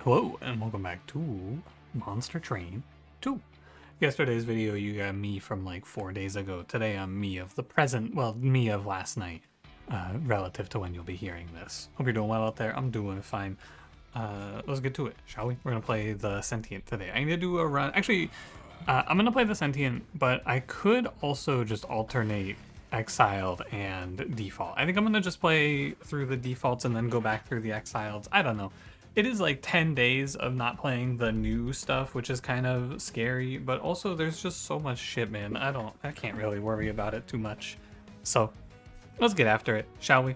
Hello and welcome back to Monster Train 2. Yesterday's video you got me from like 4 days ago. Today I'm me of the present, well, me of last night, relative to when you'll be hearing this. Hope you're doing well out there. I'm doing fine. Let's get to it, shall we? We're gonna play the Sentient today. I need to do a run. Actually, I'm gonna play the Sentient, but I could also just alternate Exiled and Default. I think I'm gonna just play through the defaults and then go back through the Exileds. I don't know. It is like 10 days of not playing the new stuff, which is kind of scary, but also there's just so much shit, man. I can't really worry about it too much. So let's get after it, shall we?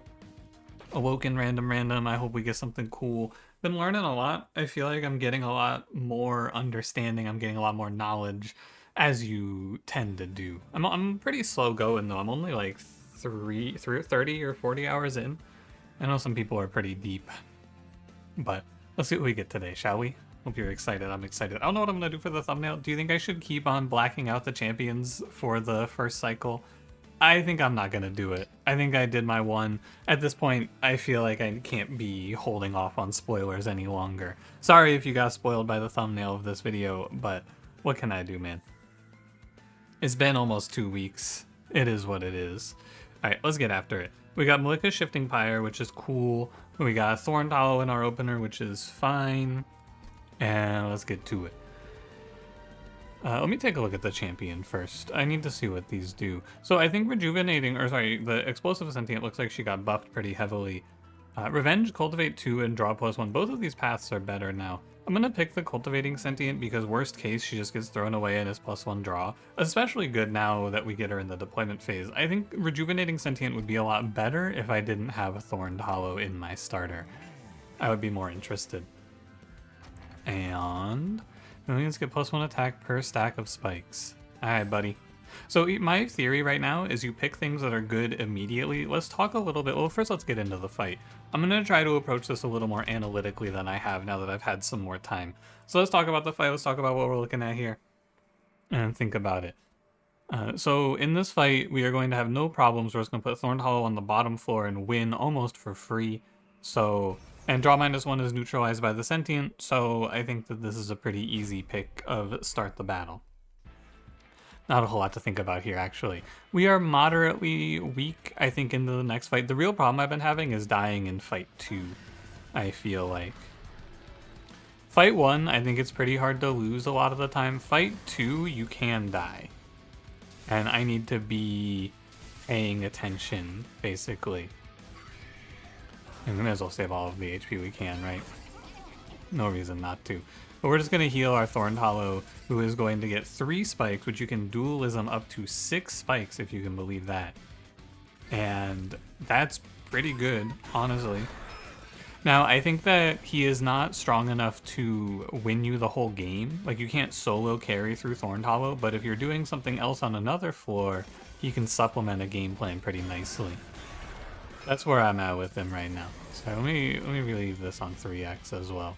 Awoken random. I hope we get something cool. Been learning a lot. I feel like I'm getting a lot more understanding. I'm getting a lot more knowledge, as you tend to do. I'm pretty slow going though. I'm only like 30 or 40 hours in. I know some people are pretty deep. But let's see what we get today, shall we? Hope you're excited. I'm excited. I don't know what I'm going to do for the thumbnail. Do you think I should keep on blacking out the champions for the first cycle? I think I'm not going to do it. I think I did my one. At this point, I feel like I can't be holding off on spoilers any longer. Sorry if you got spoiled by the thumbnail of this video, but what can I do, man? It's been almost 2 weeks. It is what it is. Alright, let's get after it. We got Malika shifting Pyre, which is cool. We got Thorned Hollow in our opener, which is fine. And let's get to it. Let me take a look at the champion first. I need to see what these do. So I think rejuvenating, or sorry, the explosive sentient looks like she got buffed pretty heavily. Revenge, cultivate 2, and draw +1. Both of these paths are better now. I'm gonna pick the cultivating sentient because worst case she just gets thrown away and is +1 draw. Especially good now that we get her in the deployment phase. I think rejuvenating sentient would be a lot better if I didn't have a Thorned Hollow in my starter. I would be more interested. And millions get +1 attack per stack of spikes. Alright, buddy. So my theory right now is you pick things that are good immediately. Let's talk a little bit. Well, first let's get into the fight. I'm going to try to approach this a little more analytically than I have now that I've had some more time. So let's talk about the fight. Let's talk about what we're looking at here and think about it. So in this fight, we are going to have no problems. We're just going to put Thorned Hollow on the bottom floor and win almost for free. So, and draw -1 is neutralized by the sentient. So I think that this is a pretty easy pick of start the battle. Not a whole lot to think about here, actually. We are moderately weak, I think, into the next fight. The real problem I've been having is dying in fight 2, I feel like. Fight 1, I think it's pretty hard to lose a lot of the time. Fight 2, you can die. And I need to be paying attention, basically. And we may as well save all of the HP we can, right? No reason not to. But we're just going to heal our Thorned Hollow, who is going to get 3 spikes, which you can dualism up to 6 spikes, if you can believe that. And that's pretty good, honestly. Now, I think that he is not strong enough to win you the whole game. Like, you can't solo carry through Thorned Hollow, but if you're doing something else on another floor, he can supplement a game plan pretty nicely. That's where I'm at with him right now. So let me relieve this on 3x as well.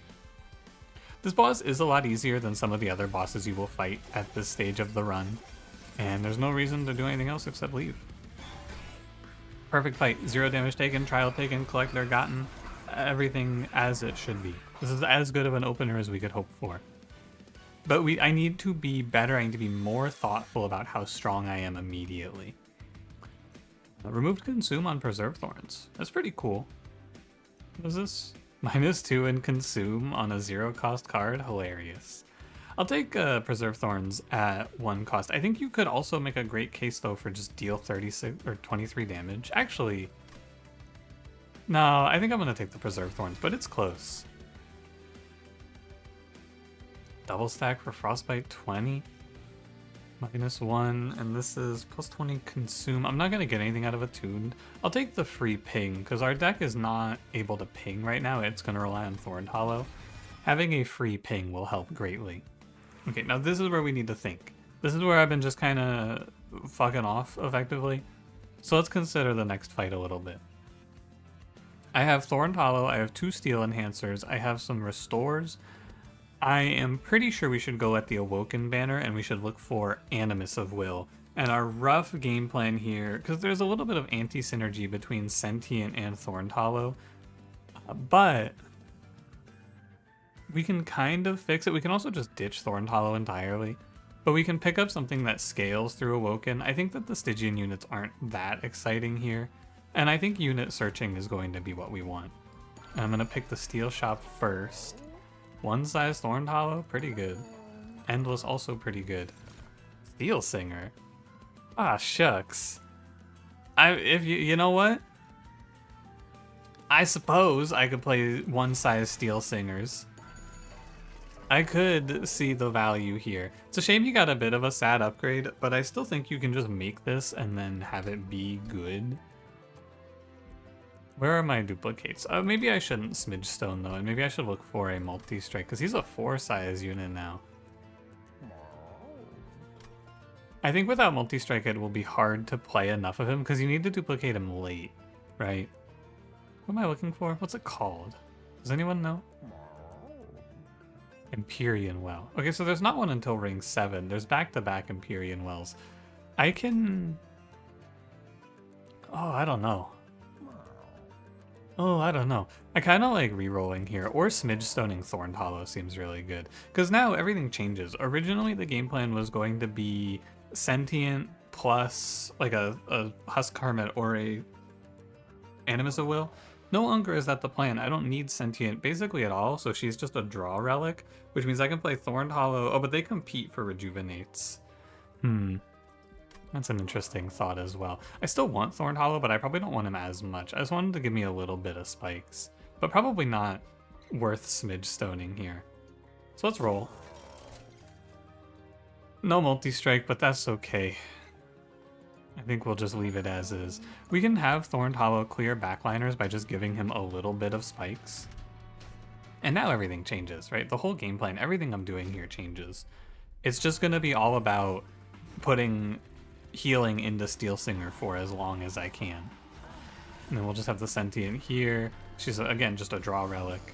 This boss is a lot easier than some of the other bosses you will fight at this stage of the run, and there's no reason to do anything else except leave. Perfect fight, 0 damage taken, trial taken, collector gotten, everything as it should be. This is as good of an opener as we could hope for. But I need to be better, I need to be more thoughtful about how strong I am immediately. Removed consume on preserve thorns. That's pretty cool. What is this? -2 in consume on a 0 cost card? Hilarious. I'll take Preserve Thorns at 1 cost. I think you could also make a great case though for just deal 36 or 23 damage. Actually, no, I think I'm gonna take the Preserve Thorns, but it's close. Double stack for Frostbite 20. -1, and this is +20 consume. I'm not going to get anything out of Attuned. I'll take the free ping, because our deck is not able to ping right now. It's going to rely on Thorned Hollow. Having a free ping will help greatly. Okay, now this is where we need to think. This is where I've been just kind of fucking off, effectively. So let's consider the next fight a little bit. I have Thorned Hollow, I have 2 Steel Enhancers, I have some Restores. I am pretty sure we should go at the Awoken banner and we should look for Animus of Will. And our rough game plan here, because there's a little bit of anti-synergy between Sentient and Thorned Hollow, but We can kind of fix it. We can also just ditch Thorn Hollow entirely. But we can pick up something that scales through Awoken. I think that the Stygian units aren't that exciting here. And I think unit searching is going to be what we want. And I'm going to pick the Steel Shop first. One size Thorn Hollow, pretty good. Endless, also pretty good. Steel Singer. Ah, shucks. If you know what? I suppose I could play one size Steel Singers. I could see the value here. It's a shame you got a bit of a sad upgrade, but I still think you can just make this and then have it be good. Where are my duplicates? Maybe I shouldn't Smidge Stone though, and maybe I should look for a multi-strike, because he's a 4 size unit now. I think without multi-strike it will be hard to play enough of him, because you need to duplicate him late, right? What am I looking for? What's it called? Does anyone know? Empyrean Well. Okay, so there's not one until ring 7. There's back-to-back Empyrean Wells. I can... Oh, I don't know. I kind of like re-rolling here, or Smidge Stoning Thorn Hollow seems really good. Because now everything changes. Originally, the game plan was going to be Sentient plus like a Husk Hermit or a Animus of Will. No longer is that the plan. I don't need Sentient basically at all, so she's just a draw relic, which means I can play Thorned Hollow. Oh, but they compete for Rejuvenates. That's an interesting thought as well. I still want Thorned Hollow, but I probably don't want him as much. I just wanted to give me a little bit of spikes, but probably not worth Smidge Stoning here. So let's roll. No multi-strike, but that's okay. I think we'll just leave it as is. We can have Thorned Hollow clear backliners by just giving him a little bit of spikes. And now everything changes, right? The whole game plan, everything I'm doing here changes. It's just going to be all about putting healing into Steel Singer for as long as I can. And then we'll just have the Sentient here. She's, again, just a draw relic.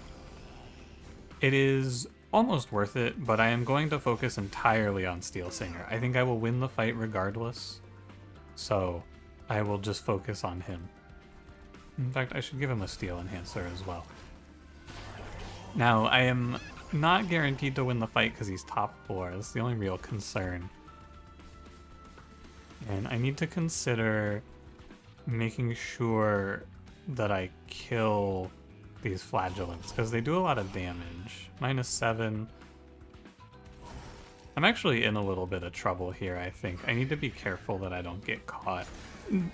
It is almost worth it, but I am going to focus entirely on Steel Singer. I think I will win the fight regardless. So I will just focus on him. In fact, I should give him a Steel Enhancer as well. Now, I am not guaranteed to win the fight because he's top 4. That's the only real concern. And I need to consider making sure that I kill these flagellants because they do a lot of damage. -7. I'm actually in a little bit of trouble here, I think. I need to be careful that I don't get caught.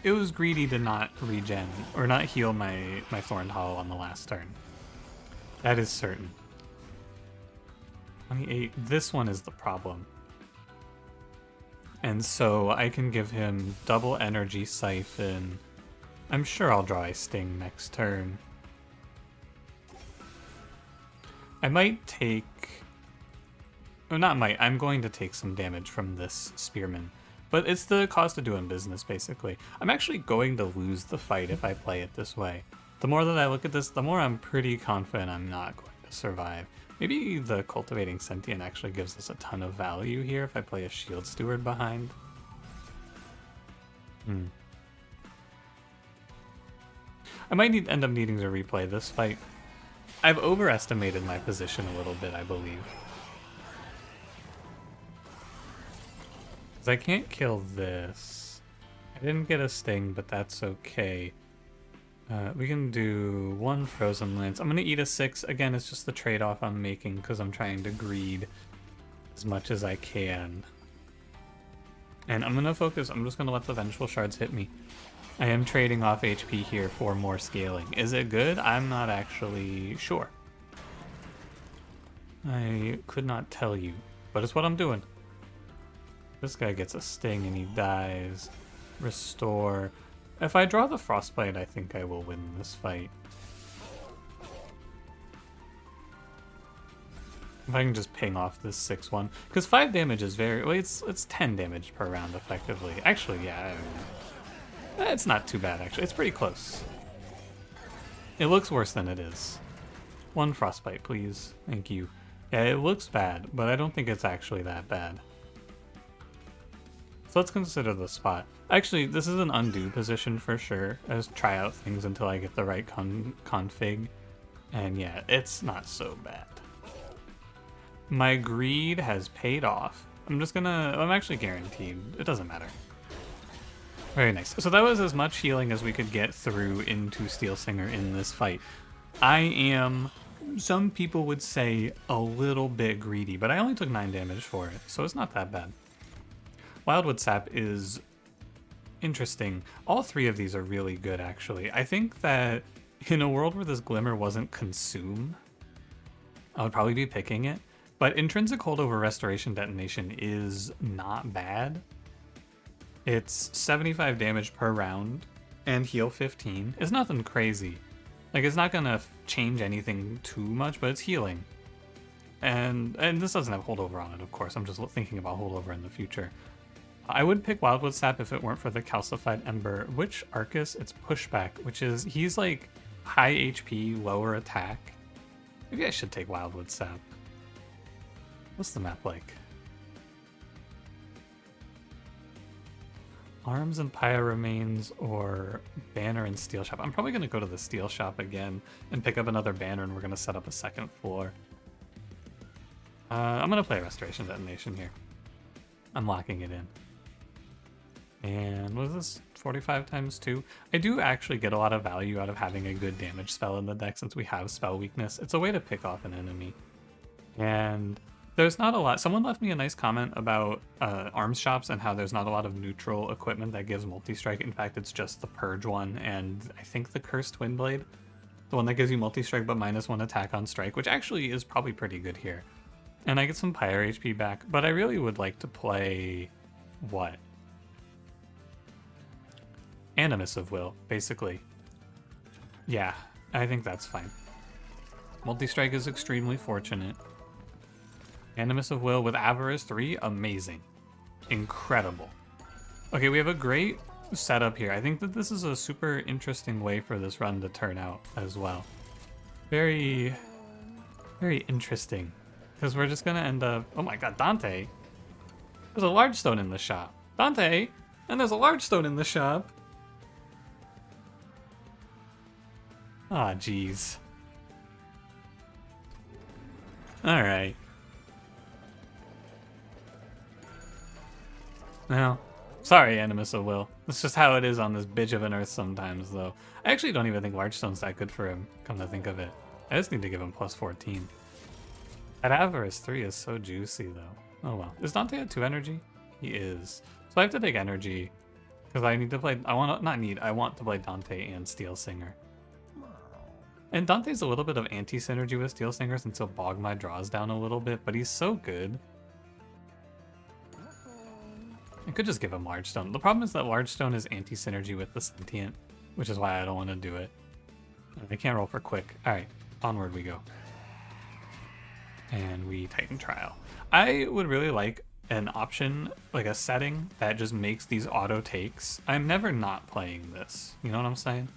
It was greedy to not regen, or not heal my Thorned Hollow on the last turn. That is certain. 28. This one is the problem. And so I can give him double energy siphon. I'm sure I'll draw a sting next turn. I might take... Or not might, I'm going to take some damage from this Spearman. But it's the cost of doing business, basically. I'm actually going to lose the fight if I play it this way. The more that I look at this, the more I'm pretty confident I'm not going to survive. Maybe the Cultivating Sentient actually gives us a ton of value here if I play a Shield Steward behind. I might end up needing to replay this fight. I've overestimated my position a little bit, I believe. Because I can't kill this. I didn't get a sting, but that's okay. We can do 1 Frozen Lance. I'm going to eat a 6. Again, it's just the trade-off I'm making because I'm trying to greed as much as I can. And I'm going to focus. I'm just going to let the Vengeful Shards hit me. I am trading off HP here for more scaling. Is it good? I'm not actually sure. I could not tell you, but it's what I'm doing. This guy gets a sting and he dies. Restore. If I draw the Frostbite, I think I will win this fight. If I can just ping off this 6-1. Because 5 damage is very... Well, it's 10 damage per round, effectively. Actually, yeah. It's not too bad, actually. It's pretty close. It looks worse than it is. 1 Frostbite, please. Thank you. Yeah, it looks bad, but I don't think it's actually that bad. So let's consider the spot. Actually, this is an undo position for sure. I just try out things until I get the right config. And yeah, it's not so bad. My greed has paid off. I'm actually guaranteed. It doesn't matter. Very nice. So that was as much healing as we could get through into Steel Singer in this fight. I am, some people would say, a little bit greedy, but I only took 9 damage for it, so it's not that bad. Wildwood Sap is interesting. All 3 of these are really good, actually. I think that in a world where this Glimmer wasn't consume, I would probably be picking it. But Intrinsic Holdover Restoration Detonation is not bad. It's 75 damage per round and heal 15. It's nothing crazy. Like, it's not gonna change anything too much, but it's healing. And this doesn't have holdover on it, of course. I'm just thinking about holdover in the future. I would pick Wildwood Sap if it weren't for the Calcified Ember. Which Arcus? It's Pushback, which is, he's like high HP, lower attack. Maybe I should take Wildwood Sap. What's the map like? Arms and Pyre Remains or Banner and Steel Shop. I'm probably going to go to the Steel Shop again and pick up another banner, and we're going to set up a second floor. I'm going to play Restoration Detonation here. I'm locking it in. And what is this? 45 times 2? I do actually get a lot of value out of having a good damage spell in the deck since we have spell weakness. It's a way to pick off an enemy. And there's not a lot. Someone left me a nice comment about arms shops and how there's not a lot of neutral equipment that gives multi-strike. In fact, it's just the Purge one and I think the Cursed Twin Blade. The one that gives you multi-strike but -1 attack on strike, which actually is probably pretty good here. And I get some Pyre HP back, but I really would like to play... what? Animus of Will, basically. Yeah, I think that's fine. Multi-strike is extremely fortunate. Animus of Will with Avarice 3, amazing. Incredible. Okay, we have a great setup here. I think that this is a super interesting way for this run to turn out as well. Very, very interesting. Because we're just going to end up... oh my god, Dante! There's a large stone in the shop. Dante! And there's a large stone in the shop! Ah, jeez. Alright. Well, sorry, Animus of Will. That's just how it is on this bitch of an earth sometimes, though. I actually don't even think Large Stone's that good for him, come to think of it. I just need to give him plus 14. That Avarice 3 is so juicy, though. Oh well. Is Dante at 2 energy? He is. So I have to take energy, because I need to play... I want to play Dante and Steel Singer. And Dante's a little bit of anti-synergy with Steel Singer since he'll bog my draws down a little bit, but he's so good. I could just give him Large Stone. The problem is that Large Stone is anti-synergy with the Sentient, which is why I don't want to do it. I can't roll for quick. Alright, onward we go. And we Titan Trial. I would really like an option, like a setting, that just makes these auto takes. I'm never not playing this. You know what I'm saying?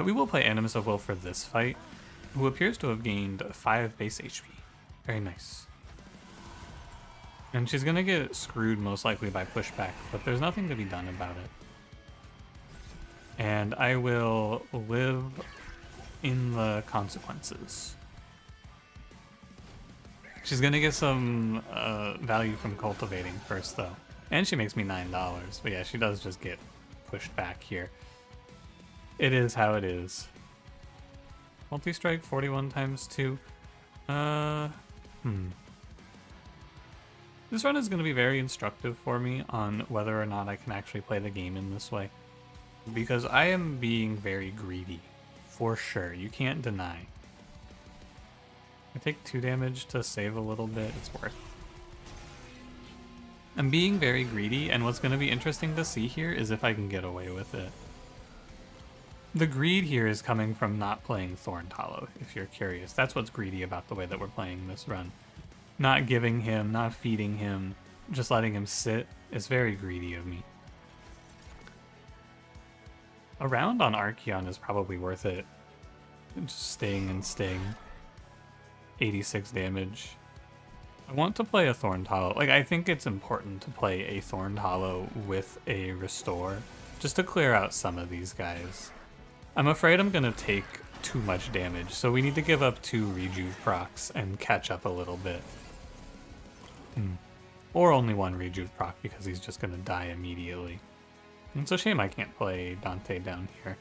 We will play Animus of Will for this fight, who appears to have gained 5 base HP. Very nice. And she's gonna get screwed most likely by pushback, but there's nothing to be done about it. And I will live in the consequences. She's gonna get some value from cultivating first though. And she makes me $9, but yeah, she does just get pushed back here. It is how it is. Multi-strike 41 times 2. This run is going to be very instructive for me on whether or not I can actually play the game in this way. Because I am being very greedy. For sure. You can't deny. I take 2 damage to save a little bit. It's worth. I'm being very greedy, and what's going to be interesting to see here is if I can get away with it. The greed here is coming from not playing Thorned Hollow, if you're curious. That's what's greedy about the way that we're playing this run. Not giving him, not feeding him, just letting him sit is very greedy of me. A round on Archeon is probably worth it. Just sting and sting. 86 damage. I want to play a Thorned Hollow. Like, I think it's important to play a Thorned Hollow with a Restore, just to clear out some of these guys. I'm afraid I'm going to take too much damage. So we need to give up 2 rejuve procs and catch up a little bit. Or only 1 rejuve proc because he's just going to die immediately. It's a shame I can't play Dante down here.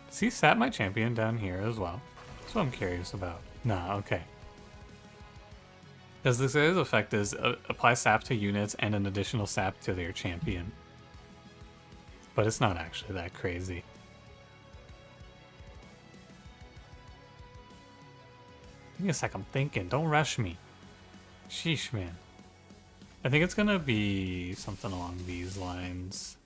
Does he sap my champion down here as well? That's what I'm curious about. Nah, okay. Because this guy's effect is apply sap to units and an additional sap to their champion. But it's not actually that crazy. Give me a sec, I'm thinking. Don't rush me. Sheesh, man. I think it's gonna be something along these lines.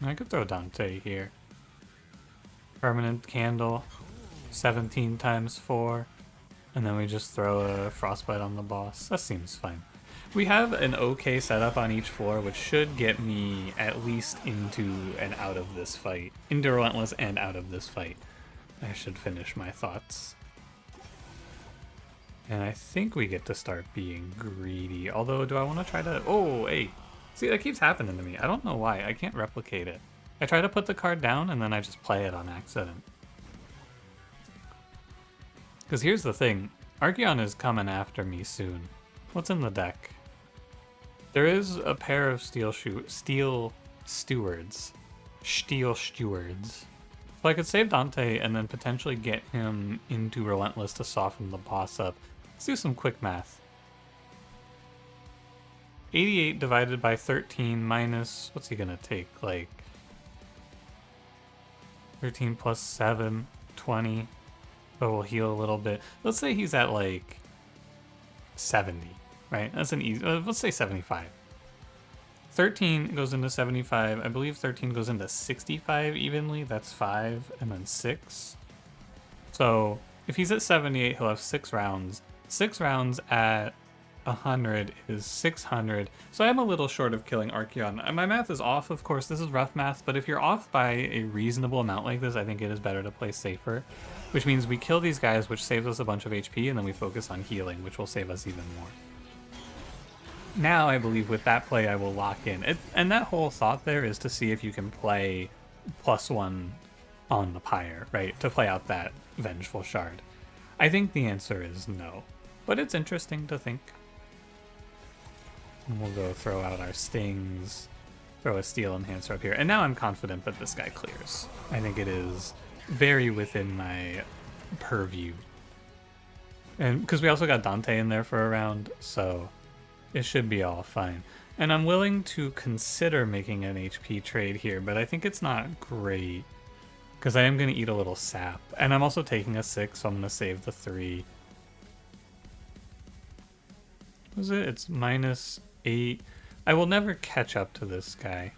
I could throw Dante here. Permanent candle, 17 times 4, and then we just throw a frostbite on the boss. That seems fine. We have an okay setup on each floor, which should get me at least into and out of this fight. Into Relentless and out of this fight. I should finish my thoughts. And I think we get to start being greedy. Although, do I want to try to... Oh, hey. See, that keeps happening to me. I don't know why. I can't replicate it. I try to put the card down, and then I just play it on accident. Because here's the thing. Archeon is coming after me soon. What's in the deck? There is a pair of steel stewards. Steel stewards. So I could save Dante and then potentially get him into Relentless to soften the boss up. Let's do some quick math. 88 divided by 13 minus... What's he gonna take? Like... 13 plus 7, 20. But we'll heal a little bit. Let's say he's at like 70, right? That's an easy... let's say 75. 13 goes into 75. I believe 13 goes into 65 evenly. That's 5 and then 6. So if he's at 78, he'll have 6 rounds. 6 rounds at 100 is 600. So I'm a little short of killing Archeon. My math is off, of course. This is rough math, but if you're off by a reasonable amount like this, I think it is better to play safer. Which means we kill these guys, which saves us a bunch of HP, and then we focus on healing, which will save us even more. Now, I believe with that play, I will lock in. And that whole thought there is to see if you can play +1 on the Pyre, right? To play out that Vengeful Shard. I think the answer is no. But it's interesting to think. And we'll go throw out our stings, throw a Steel Enhancer up here. And now I'm confident that this guy clears. I think it is very within my purview. And because we also got Dante in there for a round, so... it should be all fine. And I'm willing to consider making an HP trade here, but I think it's not great. Because I am going to eat a little sap. And I'm also taking a 6, so I'm going to save the 3. What is it? It's -8. I will never catch up to this guy.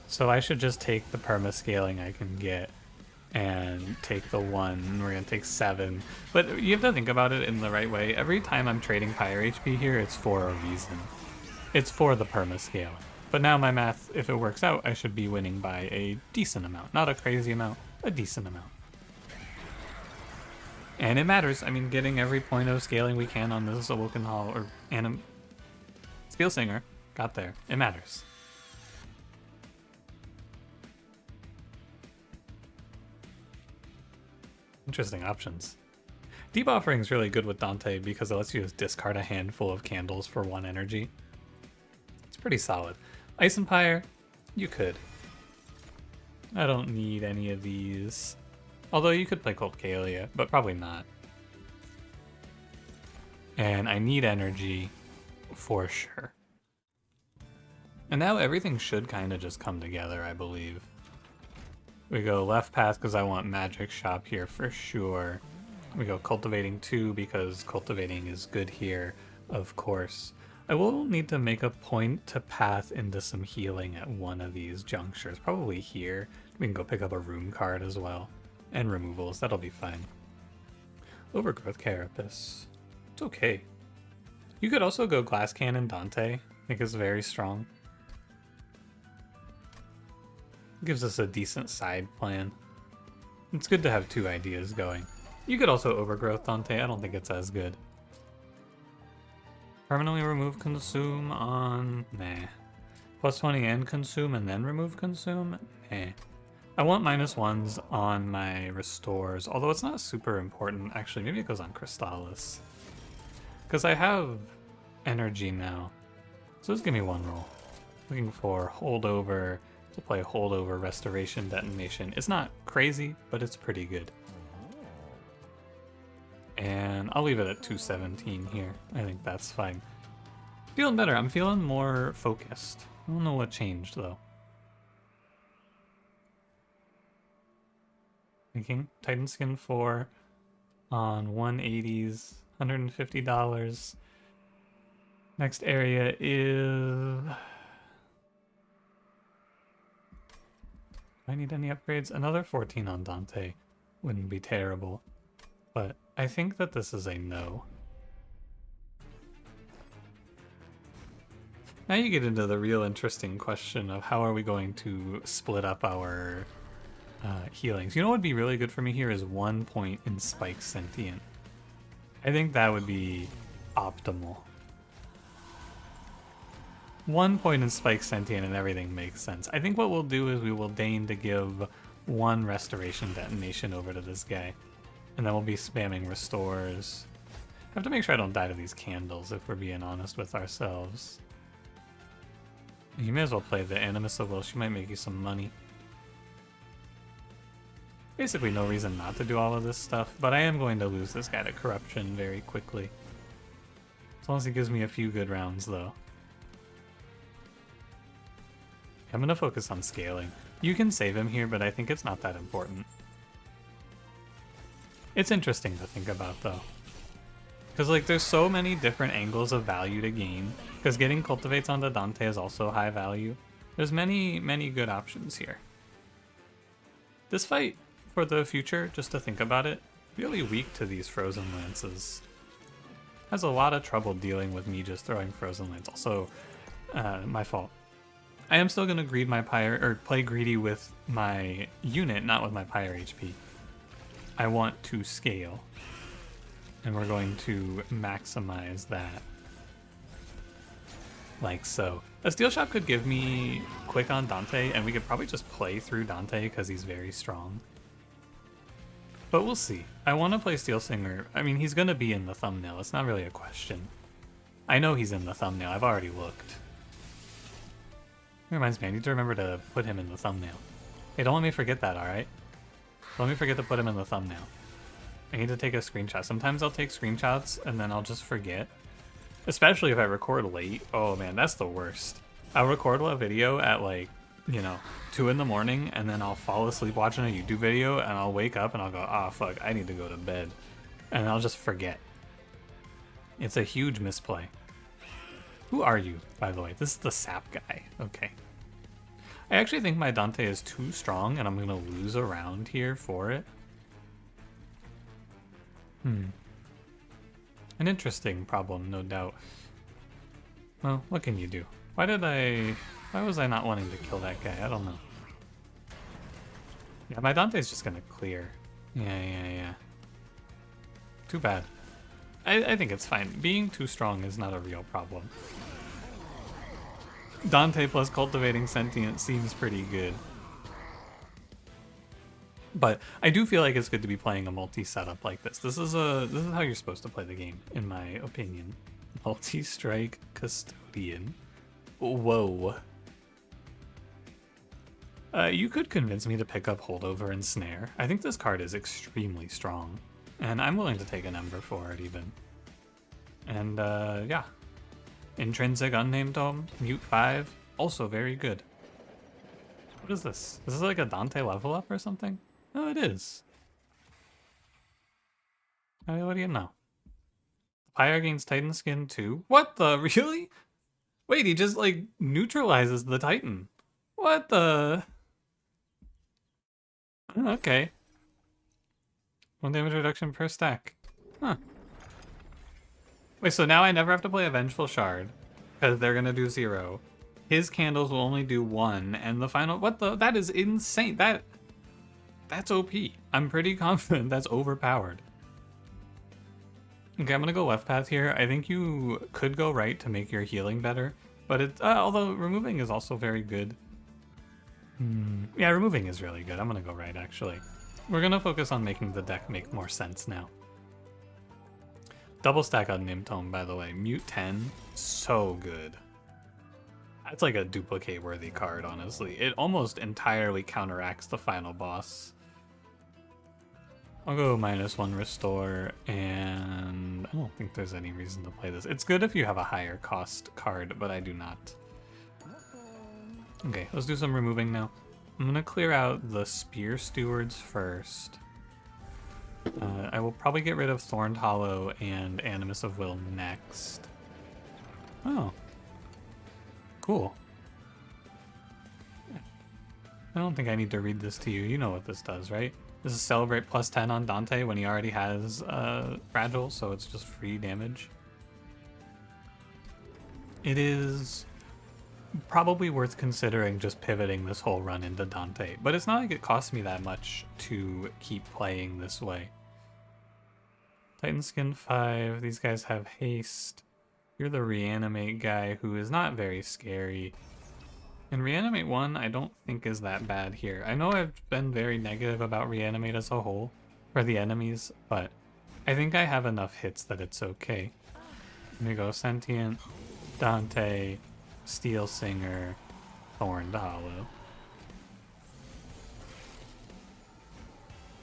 So I should just take the perma-scaling I can get. And take the 1, and we're going to take 7. But you have to think about it in the right way. Every time I'm trading Pyre HP here, it's for a reason. It's for the perma-scaling. But now my math, if it works out, I should be winning by a decent amount. Not a crazy amount, a decent amount. And it matters. I mean, getting every point of scaling we can on this Awoken Hall, or Steel Singer, got there. It matters. Interesting options. Deep Offering is really good with Dante because it lets you just discard a handful of candles for 1 energy. It's pretty solid. Ice and Pyre, you could. I don't need any of these. Although you could play Cold Kalia, but probably not. And I need energy for sure. And now everything should kind of just come together, I believe. We go left path because I want Magic Shop here for sure. We go Cultivating 2 because Cultivating is good here, of course. I will need to make a point to path into some healing at one of these junctures. Probably here. We can go pick up a Room card as well. And removals, that'll be fine. Overgrowth Carapace. It's okay. You could also go Glass Cannon Dante. I think it's very strong. Gives us a decent side plan. It's good to have 2 ideas going. You could also Overgrowth Dante, I don't think it's as good. Permanently remove Consume on... nah. Plus 20 and consume and then remove consume? Eh. I want -1s on my restores, although it's not super important. Actually, maybe it goes on Crystallis. Because I have energy now. So just give me one roll. Looking for holdover to play holdover restoration detonation. It's not crazy, but it's pretty good. And I'll leave it at 217 here. I think that's fine. Feeling better. I'm feeling more focused. I don't know what changed though. Thinking Titan Skin 4 on 180s, $150. Next area is... Do I need any upgrades? Another 14 on Dante wouldn't be terrible. But I think that this is a no. Now you get into the real interesting question of how are we going to split up our healings. You know what would be really good for me here is 1 point in Spike Sentient. I think that would be optimal. 1 point in Spike Sentient and everything makes sense. I think what we'll do is we will deign to give 1 restoration detonation over to this guy. And then we'll be spamming restores. I have to make sure I don't die to these candles if we're being honest with ourselves. You may as well play the Animus of Will. She might make you some money. Basically no reason not to do all of this stuff, but I am going to lose this guy to corruption very quickly. As long as he gives me a few good rounds though. I'm going to focus on scaling. You can save him here, but I think it's not that important. It's interesting to think about though. Because like there's so many different angles of value to gain. Because getting cultivates onto Dante is also high value. There's many good options here. This fight for the future, just to think about it, really weak to these frozen lances. Has a lot of trouble dealing with me just throwing frozen lance. Also, my fault. I am still going to greed my Pyre, or play greedy with my unit, not with my Pyre HP. I want to scale. And we're going to maximize that. Like so. A steel shop could give me quick on Dante, and we could probably just play through Dante because he's very strong. But we'll see. I want to play Steel Singer. I mean, he's going to be in the thumbnail. It's not really a question. I know he's in the thumbnail. I've already looked. It reminds me, I need to remember to put him in the thumbnail. Hey, don't let me forget that, alright? Don't let me forget to put him in the thumbnail. I need to take a screenshot. Sometimes I'll take screenshots and then I'll just forget. Especially if I record late. Oh man, that's the worst. I'll record a video at like, 2 in the morning, and then I'll fall asleep watching a YouTube video, and I'll wake up and I'll go, ah, fuck, I need to go to bed. And I'll just forget. It's a huge misplay. Who are you, by the way? This is the sap guy. Okay. I actually think my Dante is too strong, and I'm going to lose a round here for it. An interesting problem, no doubt. Well, what can you do? Why was I not wanting to kill that guy? I don't know. Yeah, my Dante's just gonna clear. Yeah. Too bad. I think it's fine. Being too strong is not a real problem. Dante plus cultivating sentient seems pretty good. But I do feel like it's good to be playing a multi-setup like this. This is how you're supposed to play the game, in my opinion. Multi-strike custodian. Whoa. You could convince me to pick up holdover and snare. I think this card is extremely strong, and I'm willing to take an ember for it even. And yeah. Intrinsic Unnamed Tome, Mute 5, also very good. What is this? Is this like a Dante level up or something? Oh, it is. What do you know? Pyre gains Titan Skin too? What the? Really? Wait, he just like neutralizes the Titan. What the? Okay. 1 damage reduction per stack. Huh. Wait, so now I never have to play a Vengeful Shard, because they're gonna do 0. His candles will only do 1, and the final... What the? That is insane. That's OP. I'm pretty confident that's overpowered. Okay, I'm gonna go left path here. I think you could go right to make your healing better, But it, although removing is also very good. Yeah, removing is really good. I'm gonna go right, actually. We're gonna focus on making the deck make more sense now. Double stack on Nim Tome, by the way. Mute 10, so good. That's like a duplicate worthy card, honestly. It almost entirely counteracts the final boss. I'll go -1 restore, and I don't think there's any reason to play this. It's good if you have a higher cost card, but I do not. Okay, let's do some removing now. I'm gonna clear out the Spear Stewards first. I will probably get rid of Thorned Hollow and Animus of Will next. Oh. Cool. I don't think I need to read this to you. You know what this does, right? This is celebrate +10 on Dante when he already has Fragile, so it's just free damage. It is probably worth considering just pivoting this whole run into Dante, but it's not like it costs me that much to keep playing this way. Titan Skin 5, these guys have haste. You're the Reanimate guy who is not very scary. And Reanimate 1 I don't think is that bad here. I know I've been very negative about Reanimate as a whole for the enemies, but I think I have enough hits that it's okay. Let me go Sentient, Dante, Steel Singer, Thorned Hollow.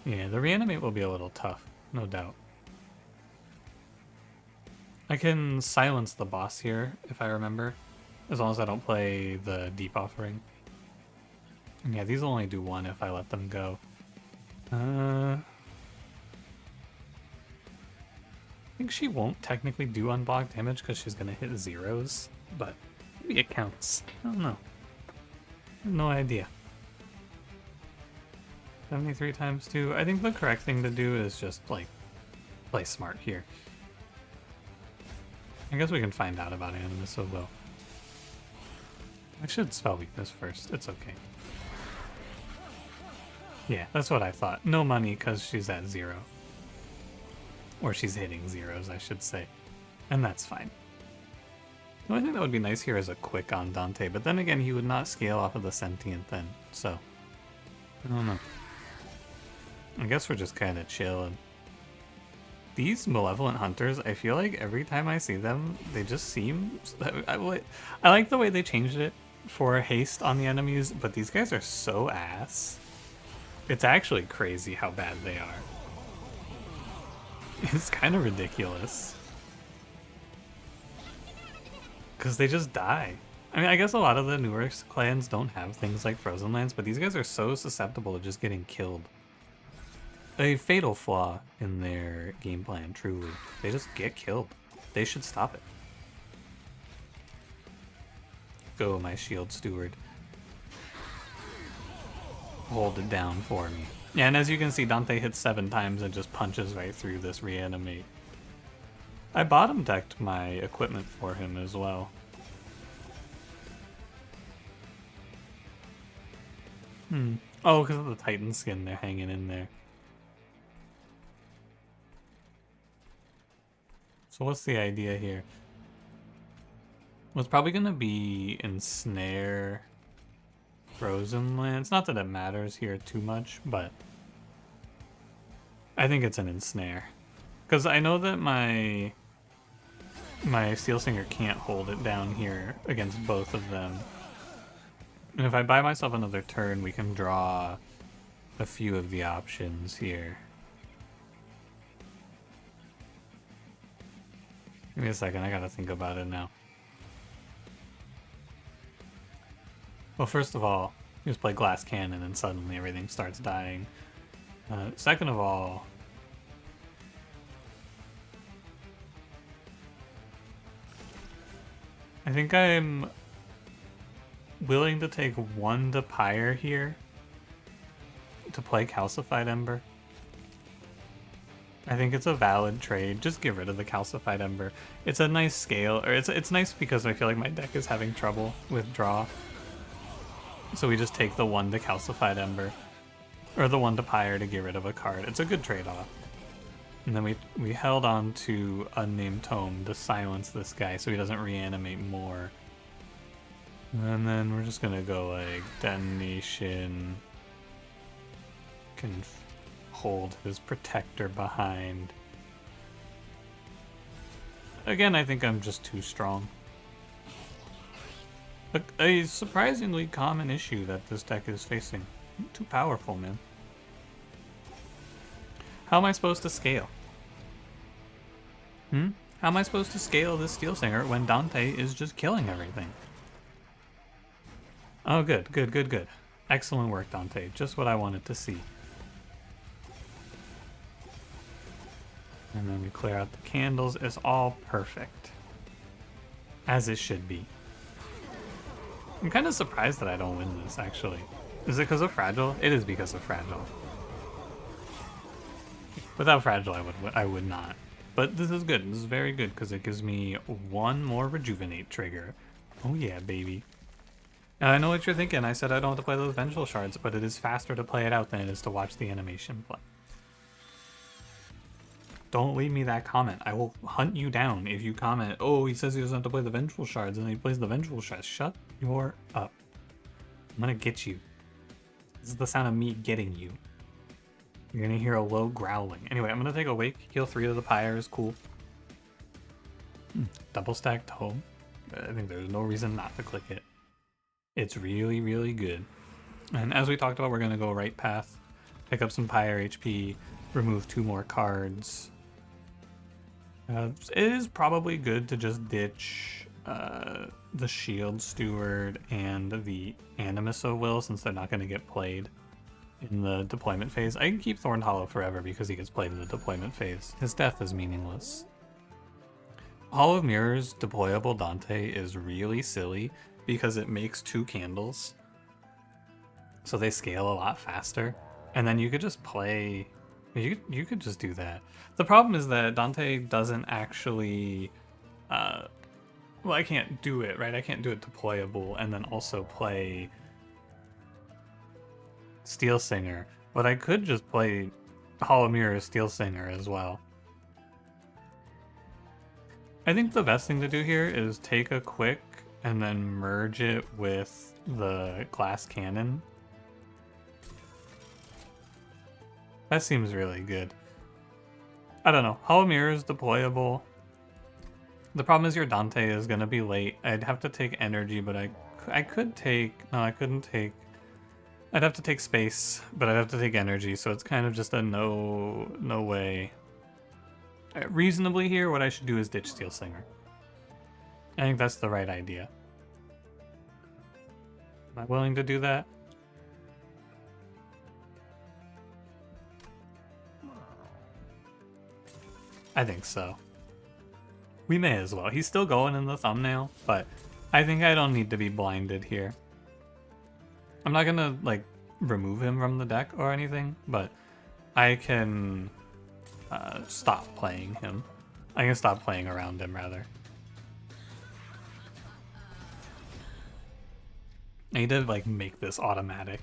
Yeah, the Reanimate will be a little tough, no doubt. I can silence the boss here, if I remember, as long as I don't play the Deep Offering. And yeah, these will only do 1 if I let them go. I think she won't technically do unblock damage because she's going to hit zeros, but maybe it counts. I don't know. I have no idea. 73 times 2. I think the correct thing to do is just, like, play smart here. I guess we can find out about Animus of Will. I should spell weakness first. It's okay. Yeah, that's what I thought. No money because she's at 0. Or she's hitting zeros, I should say. And that's fine. The only thing that would be nice here is a quick on Dante, but then again, he would not scale off of the Sentient then, so I don't know. I guess we're just kind of chilling. These Malevolent Hunters, I feel like every time I see them, they just seem... I like the way they changed it for haste on the enemies, but these guys are so ass. It's actually crazy how bad they are. It's kind of ridiculous. Because they just die. I mean, I guess a lot of the newer clans don't have things like Frozen Lands, but these guys are so susceptible to just getting killed. A fatal flaw in their game plan, truly. They just get killed. They should stop it. Go, my Shield Steward. Hold it down for me. Yeah, and as you can see, Dante hits 7 times and just punches right through this Reanimate. I bottom decked my equipment for him as well. Oh, because of the Titan skin, they're hanging in there. So what's the idea here? Well, it's probably going to be ensnare Frozen Lands. Not that it matters here too much, but I think it's an ensnare. Because I know that my Steel Singer can't hold it down here against both of them. And if I buy myself another turn, we can draw a few of the options here. Give me a second, I gotta think about it now. Well, first of all, you just play Glass Cannon and suddenly everything starts dying. Second of all, I think I'm willing to take 1 to Pyre here to play Calcified Ember. I think it's a valid trade. Just get rid of the Calcified Ember. It's a nice scale, or it's nice because I feel like my deck is having trouble with draw. So we just take the 1 to Calcified Ember, or the 1 to Pyre to get rid of a card. It's a good trade-off. And then we held on to Unnamed Tome to silence this guy so he doesn't reanimate more. And then we're just gonna go like detonation. Can hold his protector behind. Again, I think I'm just too strong. A surprisingly common issue that this deck is facing. I'm too powerful, man. How am I supposed to scale? How am I supposed to scale this Steel Singer when Dante is just killing everything? Oh, good, good, good, good. Excellent work, Dante. Just what I wanted to see. And then we clear out the candles. It's all perfect. As it should be. I'm kind of surprised that I don't win this, actually. Is it because of Fragile? It is because of Fragile. Without Fragile, I would not. But this is good. This is very good because it gives me one more Rejuvenate trigger. Oh yeah, baby. Now, I know what you're thinking. I said I don't have to play those Vengeful Shards, but it is faster to play it out than it is to watch the animation play. Don't leave me that comment. I will hunt you down if you comment, oh, he says he doesn't have to play the Vengeful Shards, and then he plays the Vengeful Shards. Shut your up. I'm gonna get you. This is the sound of me getting you. You're gonna hear a low growling. Anyway, I'm gonna take a wake, heal 3 of the Pyres, cool. Double stacked home. I think there's no reason not to click it. It's really, really good. And as we talked about, we're gonna go right path, pick up some Pyre HP, remove 2 more cards. It is probably good to just ditch the Shield Steward and the Animus of Will since they're not going to get played in the deployment phase. I can keep Thorn Hollow forever because he gets played in the deployment phase. His death is meaningless. Hall of Mirrors deployable Dante is really silly because it makes 2 candles. So they scale a lot faster. And then you could just play... You could just do that. The problem is that Dante doesn't actually... well, I can't do it, right? I can't do it deployable and then also play Steel Singer. But I could just play Hall of Mirrors Steel Singer as well. I think the best thing to do here is take a quick and then merge it with the Glass Cannon. That seems really good. I don't know. Hall of Mirrors deployable. The problem is your Dante is going to be late. I'd have to take energy, but I could take... No, I couldn't take... I'd have to take space, but I'd have to take energy, so it's kind of just a no way. Reasonably here, what I should do is ditch Steel Singer. I think that's the right idea. Am I willing to do that? I think so. We may as well. He's still going in the thumbnail, but I think I don't need to be blinded here. I'm not gonna, like, remove him from the deck or anything, but I can stop playing him. I can stop playing around him, rather. I need to, like, make this automatic.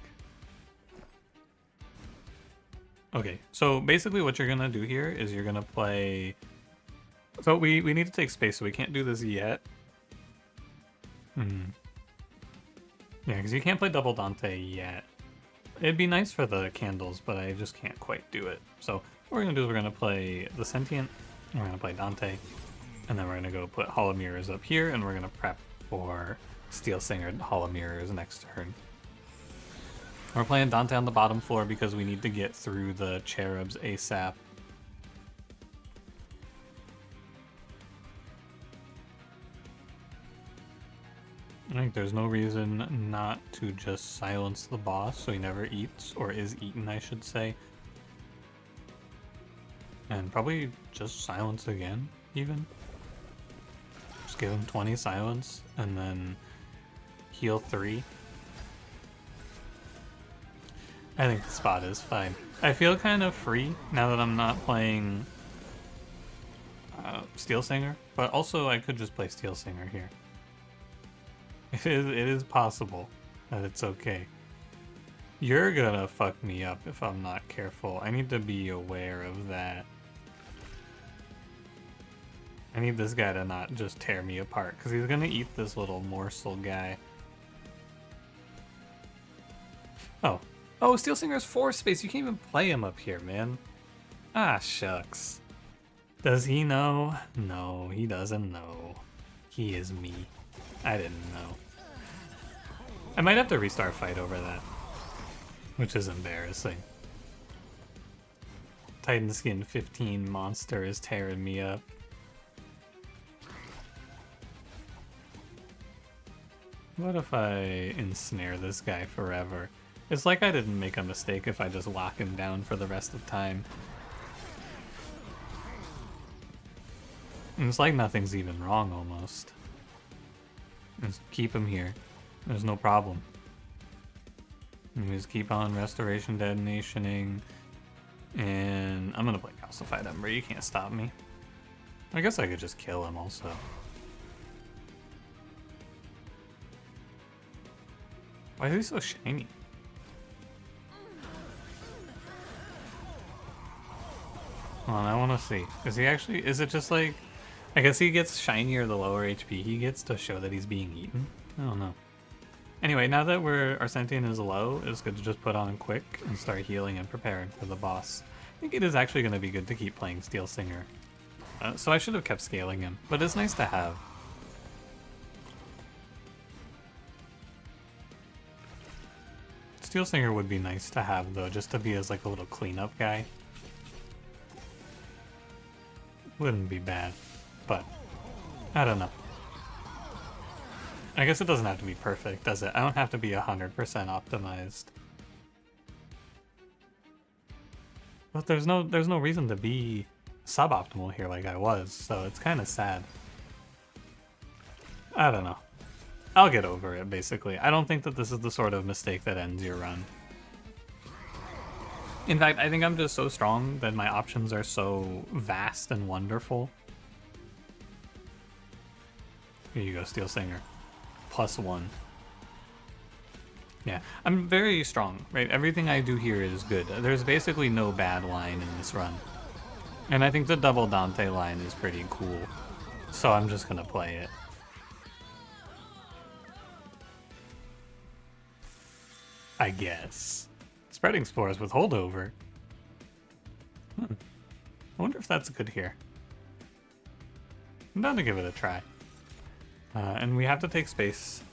Okay, so basically what you're gonna do here is you're gonna play... So we need to take space, so we can't do this yet. Yeah, because you can't play double Dante yet. It'd be nice for the candles, but I just can't quite do it. So what we're gonna do is we're gonna play the Sentient, we're gonna play Dante, and then we're gonna go put Hall of Mirrors up here, and we're gonna prep for Steel Singer Hall of Mirrors next turn. We're playing Dante on the bottom floor because we need to get through the Cherubs ASAP. I think there's no reason not to just silence the boss so he never eats, or is eaten, I should say. And probably just silence again, even. Just give him 20 silence, and then heal 3. I think the spot is fine. I feel kind of free now that I'm not playing Steel Singer, but also I could just play Steel Singer here. It is possible that it's okay. You're gonna fuck me up if I'm not careful. I need to be aware of that. I need this guy to not just tear me apart, because he's gonna eat this little morsel guy. Oh. Oh, Steel Singer's 4 space. You can't even play him up here, man. Ah, shucks. Does he know? No, he doesn't know. He is me. I didn't know. I might have to restart fight over that, which is embarrassing. Titan Skin 15 monster is tearing me up. What if I ensnare this guy forever? It's like I didn't make a mistake if I just lock him down for the rest of time. And it's like nothing's even wrong almost. Just keep him here. There's no problem. And we just keep on restoration detonationing. And I'm gonna play Calcified Ember. You can't stop me. I guess I could just kill him also. Why is he so shiny? Hold on, I want to see. Is he actually? Is it just like? I guess he gets shinier the lower HP he gets to show that he's being eaten. I don't know. Anyway, now that our Sentient is low, it's good to just put on quick and start healing and preparing for the boss. I think it is actually going to be good to keep playing Steel Singer. So I should have kept scaling him, but it's nice to have. Steel Singer would be nice to have though, just to be as like a little cleanup guy. Wouldn't be bad, but I don't know. I guess it doesn't have to be perfect, does it? I don't have to be 100% optimized. But there's no reason to be suboptimal here like I was, so it's kind of sad. I don't know. I'll get over it, basically. I don't think that this is the sort of mistake that ends your run. In fact, I think I'm just so strong that my options are so vast and wonderful. Here you go, Steel Singer. +1. Yeah, I'm very strong, right? Everything I do here is good. There's basically no bad line in this run. And I think the double Dante line is pretty cool. So I'm just gonna play it. I guess. Spreading spores with holdover. I wonder if that's good here. I'm down to give it a try. And we have to take space.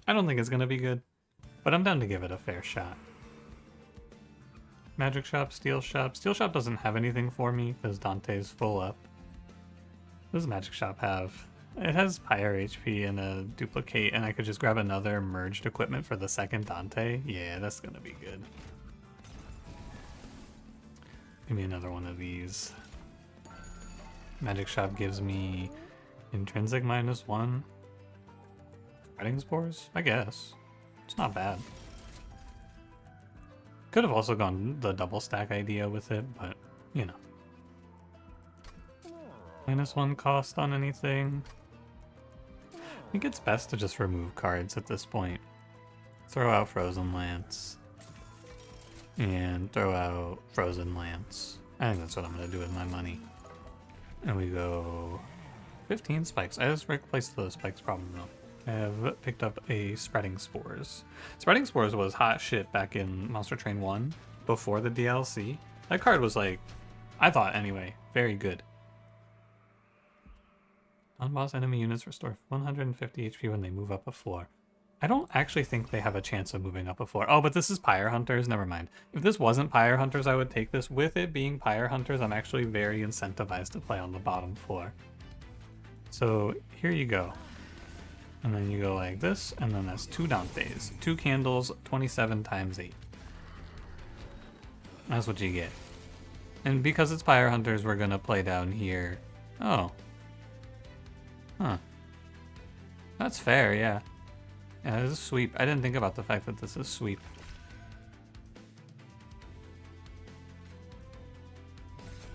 I don't think it's gonna be good, but I'm down to give it a fair shot. Magic Shop, Steel Shop. Steel Shop doesn't have anything for me because Dante's full up. What does Magic Shop have? It has Pyre HP and a duplicate, and I could just grab another merged equipment for the second Dante. Yeah, that's gonna be good. Give me another one of these. Magic Shop gives me intrinsic -1. Spreading spores? I guess. It's not bad. Could have also gone the double stack idea with it, but you know. -1 cost on anything. I think it's best to just remove cards at this point. Throw out Frozen Lance. And throw out Frozen Lance. I think that's what I'm going to do with my money. And we go 15 spikes. I just replaced the spikes problem though. I have picked up a Spreading Spores. Spreading Spores was hot shit back in Monster Train 1 before the DLC. That card was like, I thought anyway, very good. Non-boss enemy units restore 150 HP when they move up a floor. I don't actually think they have a chance of moving up a floor. Oh, but this is Pyre Hunters. Never mind. If this wasn't Pyre Hunters, I would take this. With it being Pyre Hunters, I'm actually very incentivized to play on the bottom floor. So here you go. And then you go like this, and then that's 2 Dantes. 2 candles, 27 times 8. That's what you get. And because it's Pyre Hunters, we're going to play down here. Oh. Huh. That's fair, yeah. Yeah, this is sweep. I didn't think about the fact that this is sweep.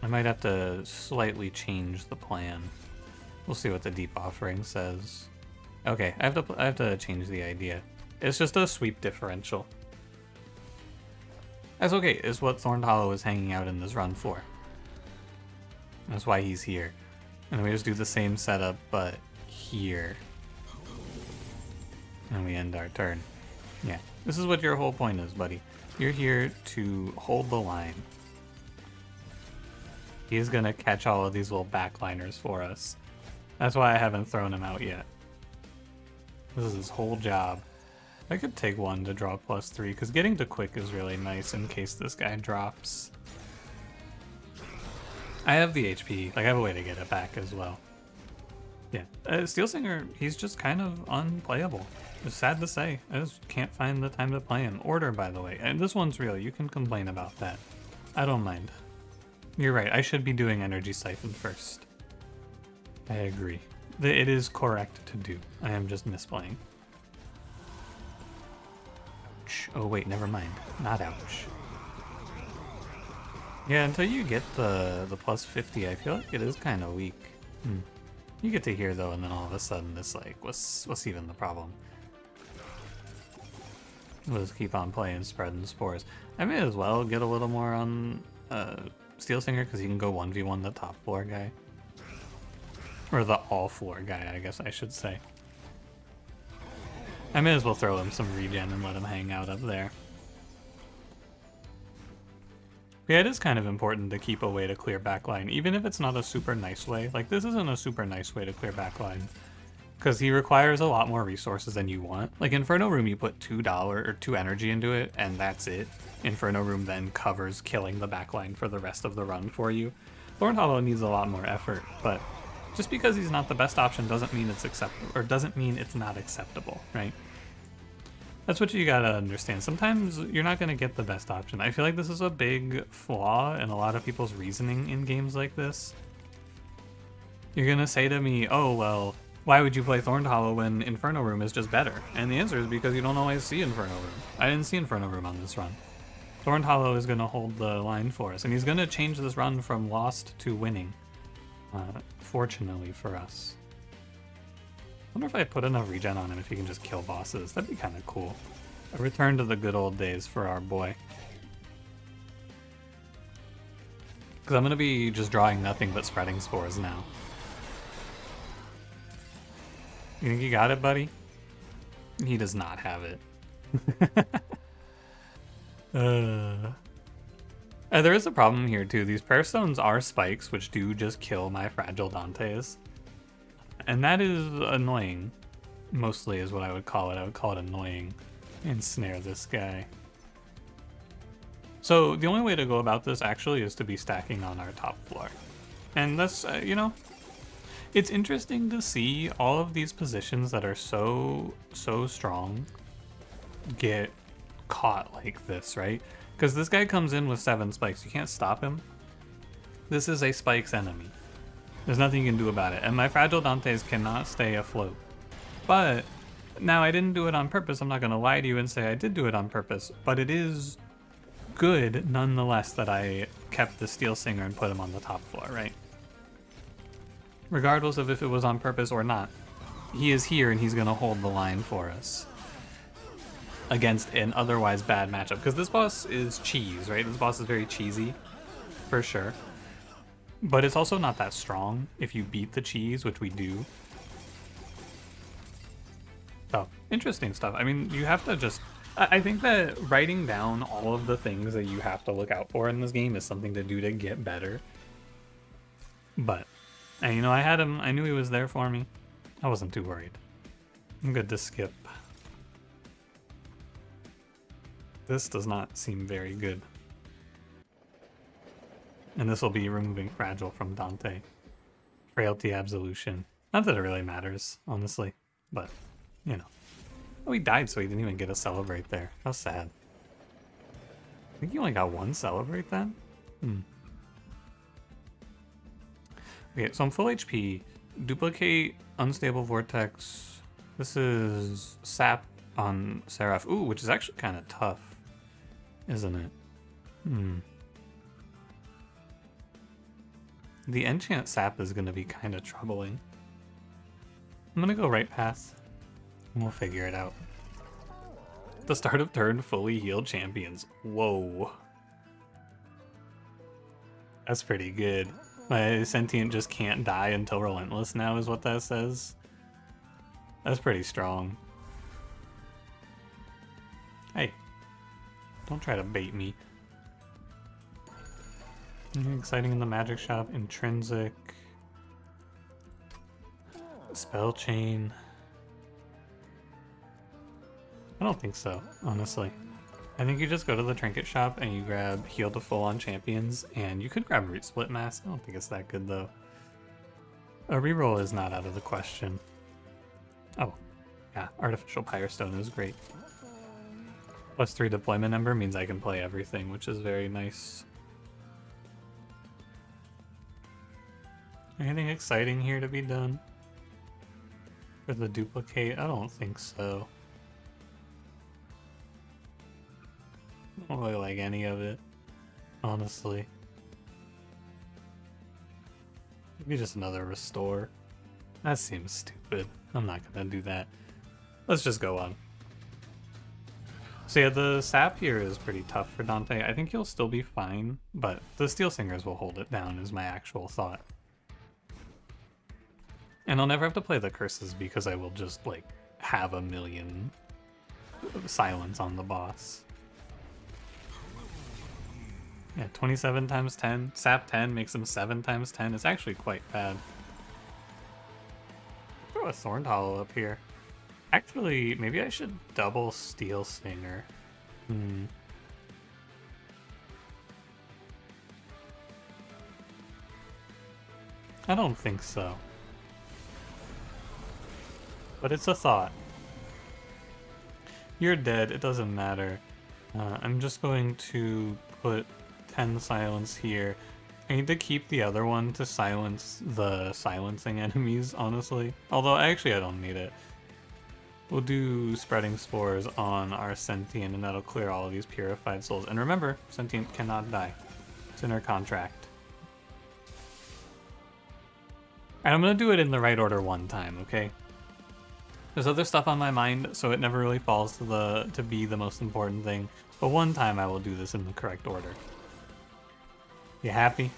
I might have to slightly change the plan. We'll see what the deep offering says. Okay, I have to change the idea. It's just a sweep differential. That's okay. It's what Thorned Hollow is hanging out in this run for. That's why he's here. And we just do the same setup, but here. And we end our turn. Yeah, This is what your whole point is, buddy. You're here to hold the line. He's gonna catch all of these little backliners for us. That's why I haven't thrown him out yet. This is his whole job. I could take one to draw +3, because getting to quick is really nice in case this guy drops. I have the HP, like I have a way to get it back as well. Yeah, Steel Singer, he's just kind of unplayable. It's sad to say, I just can't find the time to play him. Order, by the way, and this one's real, you can complain about that. I don't mind. You're right, I should be doing Energy Siphon first. I agree. It is correct to do. I am just misplaying. Ouch. Oh wait, never mind. Not ouch. Yeah, until you get the +50, I feel like it is kind of weak. You get to here though, and then all of a sudden it's like, what's even the problem? We'll just keep on playing, spreading spores. I may as well get a little more on Steel Singer, because he can go 1v1 the top floor guy. Or the all floor guy, I guess I should say. I may as well throw him some regen and let him hang out up there. Yeah, it is kind of important to keep a way to clear backline, even if it's not a super nice way. Like, this isn't a super nice way to clear backline, because he requires a lot more resources than you want. Like, Inferno Room, you put $2 or 2 energy into it, and that's it. Inferno Room then covers killing the backline for the rest of the run for you. Thorn Hollow needs a lot more effort, but just because he's not the best option doesn't mean it's acceptable, or doesn't mean it's not acceptable, right? That's what you gotta understand. Sometimes you're not gonna get the best option. I feel like this is a big flaw in a lot of people's reasoning in games like this. You're gonna say to me, oh, well, why would you play Thorned Hollow when Inferno Room is just better? And the answer is because you don't always see Inferno Room. I didn't see Inferno Room on this run. Thorned Hollow is gonna hold the line for us, and he's gonna change this run from lost to winning. Fortunately for us. I wonder if I put enough regen on him if he can just kill bosses. That'd be kind of cool. A return to the good old days for our boy. Because I'm going to be just drawing nothing but spreading spores now. You think you got it, buddy? He does not have it. There is a problem here too. These prayer stones are spikes, which do just kill my fragile Dantes. And that is annoying. Mostly is what I would call it. I would call it annoying. Ensnare this guy. So the only way to go about this actually is to be stacking on our top floor. And that's, you know, it's interesting to see all of these positions that are so strong get caught like this, right? Because this guy comes in with 7 spikes. You can't stop him. This is a spikes enemy. There's nothing you can do about it. And my fragile Dantes cannot stay afloat. But now I didn't do it on purpose. I'm not going to lie to you and say I did do it on purpose. But it is good nonetheless that I kept the Steel Singer and put him on the top floor, right? Regardless of if it was on purpose or not. He is here and he's going to hold the line for us. Against an otherwise bad matchup. Because this boss is cheese, right? This boss is very cheesy. For sure. But it's also not that strong if you beat the cheese, which we do. So, interesting stuff. I mean, you have to just... I think that writing down all of the things that you have to look out for in this game is something to do to get better. But, and, you know, I had him. I knew he was there for me. I wasn't too worried. I'm good to skip. This does not seem very good. And this will be removing Fragile from Dante. Frailty Absolution. Not that it really matters, honestly. But, you know. Oh, he died, so he didn't even get a Celebrate there. How sad. I think he only got 1 Celebrate then? Okay, so I'm full HP. Duplicate Unstable Vortex. This is Sap on Seraph. Ooh, which is actually kind of tough. Isn't it? The enchant sap is going to be kind of troubling. I'm going to go right path, and we'll figure it out. The start of turn, fully healed champions. Whoa. That's pretty good. My sentient just can't die until relentless now is what that says. That's pretty strong. Hey, don't try to bait me. Anything exciting in the magic shop? Intrinsic. Spell chain. I don't think so, honestly. I think you just go to the trinket shop and you grab heal to full on champions, and you could grab root split mass. I don't think it's that good though. A reroll is not out of the question. Oh, yeah, artificial Pyre stone is great. +3 deployment number means I can play everything, which is very nice. Anything exciting here to be done? For the duplicate? I don't think so. I don't really like any of it, honestly. Maybe just another restore. That seems stupid. I'm not gonna do that. Let's just go on. So yeah, the sap here is pretty tough for Dante. I think he'll still be fine, but the Steel Singers will hold it down is my actual thought. And I'll never have to play the curses because I will just, like, have a million silence on the boss. Yeah, 27 times 10. Sap 10 makes him 7 times 10. It's actually quite bad. Throw a Thorned Hollow up here. Actually, maybe I should double Steel Singer. I don't think so. But it's a thought. You're dead, it doesn't matter. I'm just going to put 10 silence here. I need to keep the other one to silence the silencing enemies, honestly. Although, actually, I don't need it. We'll do Spreading Spores on our Sentient, and that'll clear all of these Purified Souls. And remember, Sentient cannot die. It's in our contract. And I'm gonna do it in the right order one time, okay? There's other stuff on my mind, so it never really falls to be the most important thing. But one time I will do this in the correct order. You happy? You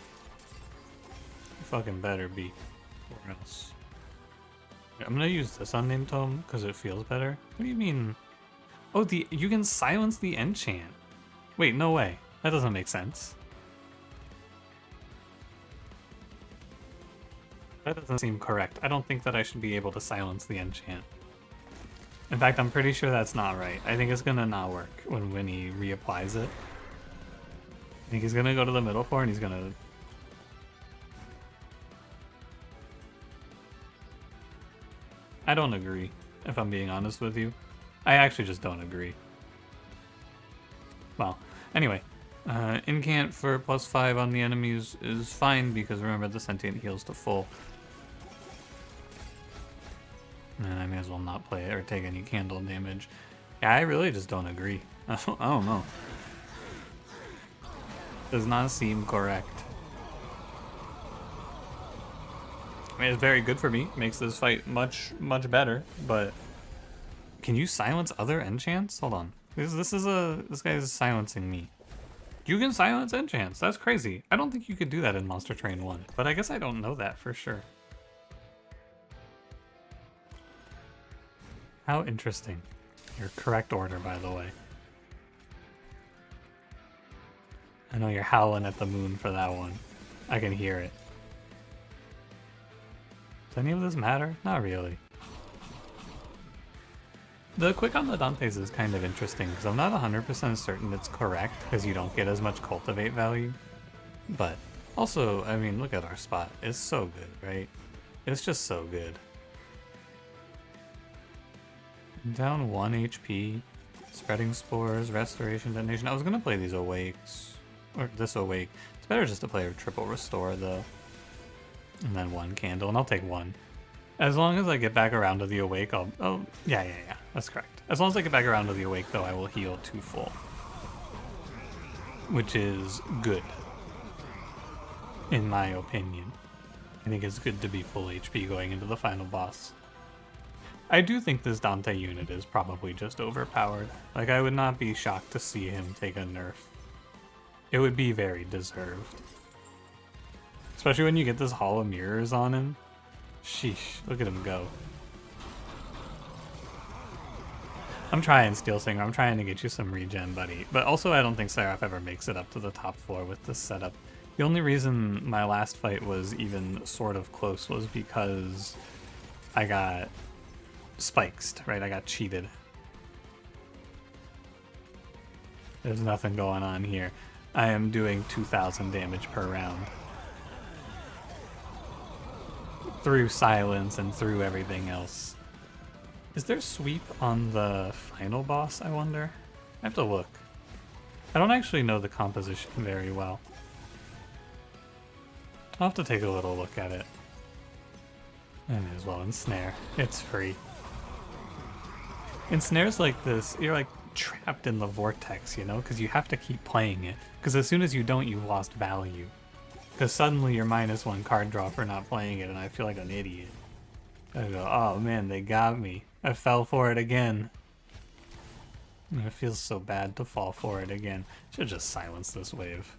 fucking better be. Or else. I'm gonna use this Unnamed Tome because it feels better. What do you mean? Oh, you can silence the enchant. Wait, no way. That doesn't make sense. That doesn't seem correct. I don't think that I should be able to silence the enchant. In fact, I'm pretty sure that's not right. I think it's gonna not work when he reapplies it. I think he's gonna go to the middle floor and he's gonna... I don't agree, if I'm being honest with you. I actually just don't agree. Well, anyway. Incant for +5 on the enemies is fine because remember the Sentient heals to full. And I may as well not play it or take any candle damage. Yeah, I really just don't agree. I don't know. Does not seem correct. I mean, it's very good for me. Makes this fight much better. But can you silence other enchants? Hold on. This guy is silencing me. You can silence enchants. That's crazy. I don't think you could do that in Monster Train 1, but I guess I don't know that for sure. How interesting. Your correct order, by the way. I know you're howling at the moon for that one. I can hear it. Does any of this matter? Not really. The quick on the Dantes is kind of interesting because I'm not 100% certain it's correct because you don't get as much cultivate value. But also, I mean, look at our spot. It's so good, right? It's just so good. Down 1 HP, Spreading Spores, Restoration, Detonation. I was gonna play these Awakes, or this Awake. It's better just to play a triple Restore though. And then 1 Candle, and I'll take 1. As long as I get back around to the Awake, I'll... Oh, yeah, that's correct. As long as I get back around to the Awake though, I will heal to full. Which is good. In my opinion. I think it's good to be full HP going into the final boss. I do think this Dante unit is probably just overpowered. Like, I would not be shocked to see him take a nerf. It would be very deserved. Especially when you get this Hall of Mirrors on him. Sheesh, look at him go. I'm trying, Steel Singer. I'm trying to get you some regen, buddy. But also, I don't think Seraph ever makes it up to the top 4 with this setup. The only reason my last fight was even sort of close was because I got spiked, right? I got cheated. There's nothing going on here. I am doing 2,000 damage per round. Through silence and through everything else. Is there sweep on the final boss, I wonder? I have to look. I don't actually know the composition very well. I'll have to take a little look at it. I may as well ensnare. It's free. In snares like this, you're like trapped in the vortex, you know? Because you have to keep playing it. Because as soon as you don't, you've lost value. Because suddenly you're -1 card draw for not playing it, and I feel like an idiot. I go, oh man, they got me. I fell for it again. It feels so bad to fall for it again. Should just silence this wave.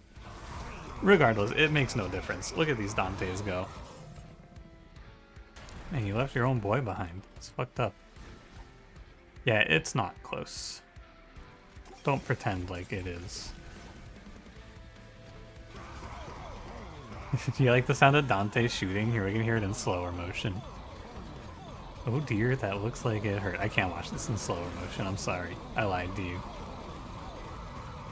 Regardless, it makes no difference. Look at these Dantes go. Man, you left your own boy behind. It's fucked up. Yeah, it's not close. Don't pretend like it is. Do you like the sound of Dante shooting? Here, we can hear it in slower motion. Oh dear, that looks like it hurt. I can't watch this in slower motion, I'm sorry. I lied to you.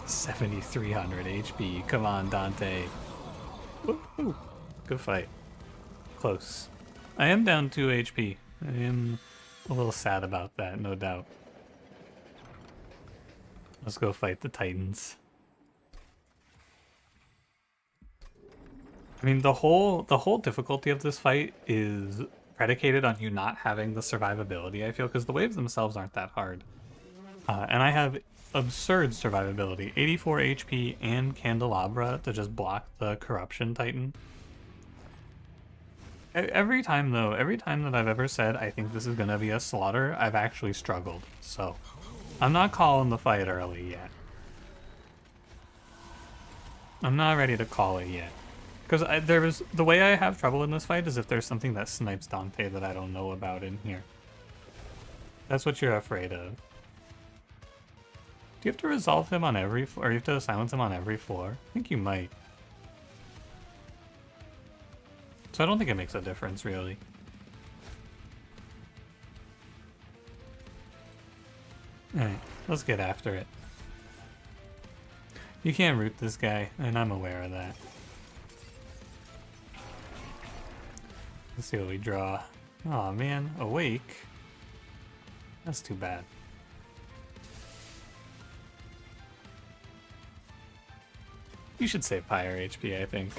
7,300 HP. Come on, Dante. Woo-hoo. Good fight. Close. I am down 2 HP. I am a little sad about that, no doubt. Let's go fight the Titans. I mean, the whole difficulty of this fight is predicated on you not having the survivability, I feel, because the waves themselves aren't that hard. And I have absurd survivability. 84 HP and Candelabra to just block the Corruption Titan. Every time that I've ever said I think this is going to be a slaughter, I've actually struggled. So, I'm not calling the fight early yet. I'm not ready to call it yet. Because the way I have trouble in this fight is if there's something that snipes Dante that I don't know about in here. That's what you're afraid of. Do you have to resolve him on every floor? Or you have to silence him on every floor? I think you might. So I don't think it makes a difference, really. Alright, let's get after it. You can't root this guy, and I'm aware of that. Let's see what we draw. Aw, man, awake. That's too bad. You should save Pyre HP, I think.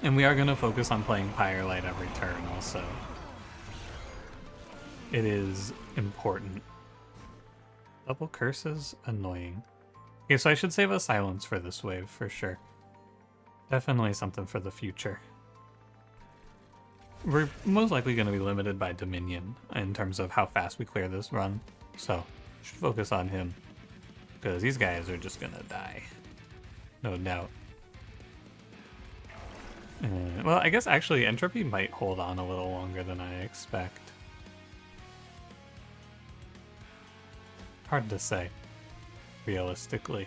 And we are going to focus on playing Pyre Light every turn also. It is important. Double curses? Annoying. Okay, so I should save a silence for this wave, for sure. Definitely something for the future. We're most likely going to be limited by Dominion in terms of how fast we clear this run. So, should focus on him. Because these guys are just going to die. No doubt. Well, I guess actually Entropy might hold on a little longer than I expect. Hard to say, realistically.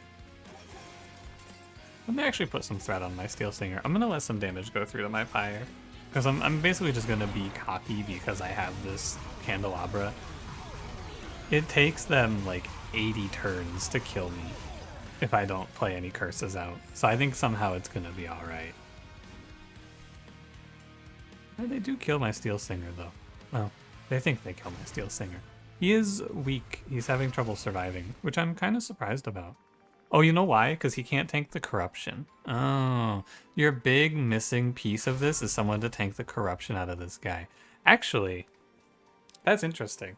Let me actually put some threat on my Steel Singer. I'm going to let some damage go through to my Pyre. Because I'm basically just going to be cocky because I have this Candelabra. It takes them like 80 turns to kill me if I don't play any curses out. So I think somehow it's going to be alright. They do kill my Steel Singer, though. Well, they think they kill my Steel Singer. He is weak. He's having trouble surviving, which I'm kind of surprised about. Oh, you know why? Because he can't tank the Corruption. Oh, your big missing piece of this is someone to tank the Corruption out of this guy. Actually, that's interesting.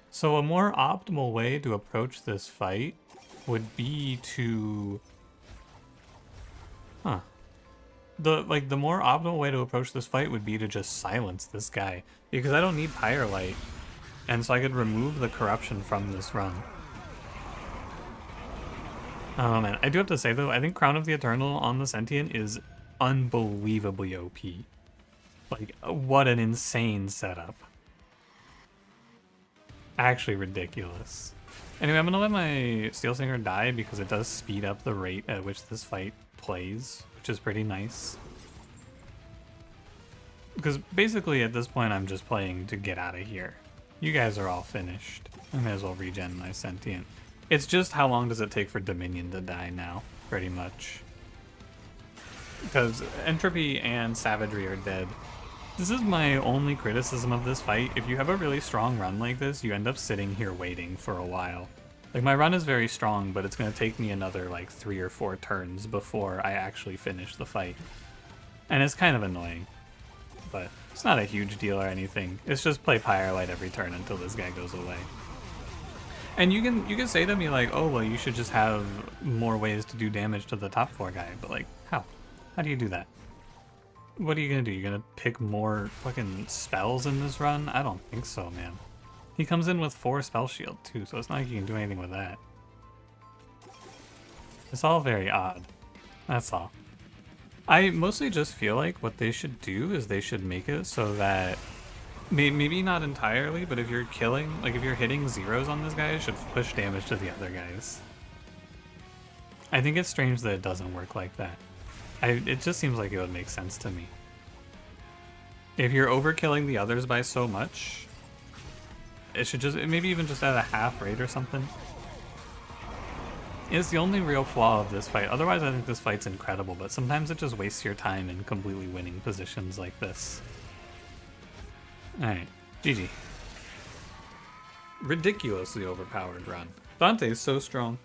So a more optimal way to approach this fight would be to... Huh. The more optimal way to approach this fight would be to just silence this guy. Because I don't need Pyre Light. And so I could remove the Corruption from this run. Oh man, I do have to say though, I think Crown of the Eternal on the Sentient is unbelievably OP. Like, what an insane setup. Actually ridiculous. Anyway, I'm gonna let my Steel Singer die because it does speed up the rate at which this fight plays, which is pretty nice. Because basically at this point I'm just playing to get out of here. You guys are all finished. I may as well regen my Sentient. It's just how long does it take for Dominion to die now, pretty much. Because Entropy and Savagery are dead. This is my only criticism of this fight. If you have a really strong run like this, you end up sitting here waiting for a while. Like, my run is very strong, but it's going to take me another, like, 3 or 4 turns before I actually finish the fight. And it's kind of annoying. But it's not a huge deal or anything. It's just play Pyre Light every turn until this guy goes away. And you can say to me, like, oh, well, you should just have more ways to do damage to the top 4 guy. But, like, how? How do you do that? What are you gonna do? You're gonna pick more fucking spells in this run? I don't think so, man. He comes in with 4 spell shield too, so it's not like you can do anything with that. It's all very odd. That's all. I mostly just feel like what they should do is they should make it so that maybe not entirely, but if you're killing, like if you're hitting zeros on this guy, it should push damage to the other guys. I think it's strange that it doesn't work like that. It just seems like it would make sense to me. If you're overkilling the others by so much, it should just, maybe even just at a half rate or something. It's the only real flaw of this fight. Otherwise, I think this fight's incredible, but sometimes it just wastes your time in completely winning positions like this. Alright, GG. Ridiculously overpowered run. Dante is so strong.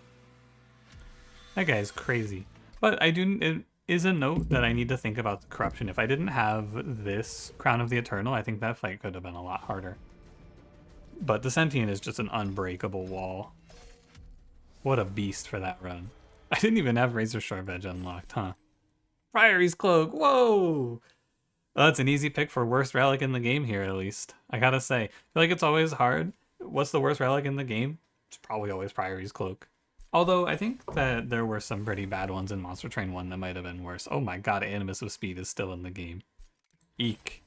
That guy's crazy. But it is a note that I need to think about the corruption. If I didn't have this Crown of the Eternal, I think that fight could have been a lot harder. But the Sentient is just an unbreakable wall. What a beast for that run. I didn't even have Razor Sharp Edge unlocked, huh? Priory's Cloak, whoa! Well, that's an easy pick for worst relic in the game here, at least. I gotta say, I feel like it's always hard. What's the worst relic in the game? It's probably always Priory's Cloak. Although, I think that there were some pretty bad ones in Monster Train 1 that might have been worse. Oh my god, Animus of Speed is still in the game. Eek.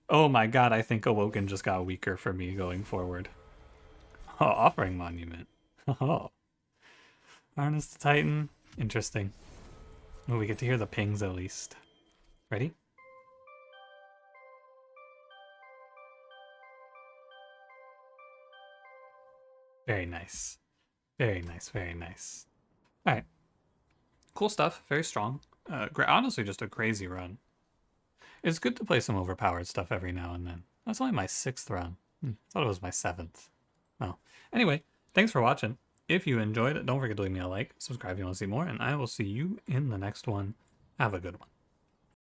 Oh my god, I think Awoken just got weaker for me going forward. Oh, Offering Monument. Oh. Harness the Titan. Interesting. Oh, we get to hear the pings at least. Ready? Very nice. Very nice, very nice. Alright. Cool stuff. Very strong. Honestly, just a crazy run. It's good to play some overpowered stuff every now and then. That's only my 6th run. I thought it was my 7th. Oh. Anyway, thanks for watching. If you enjoyed it, don't forget to leave me a like, subscribe if you want to see more, and I will see you in the next one. Have a good one.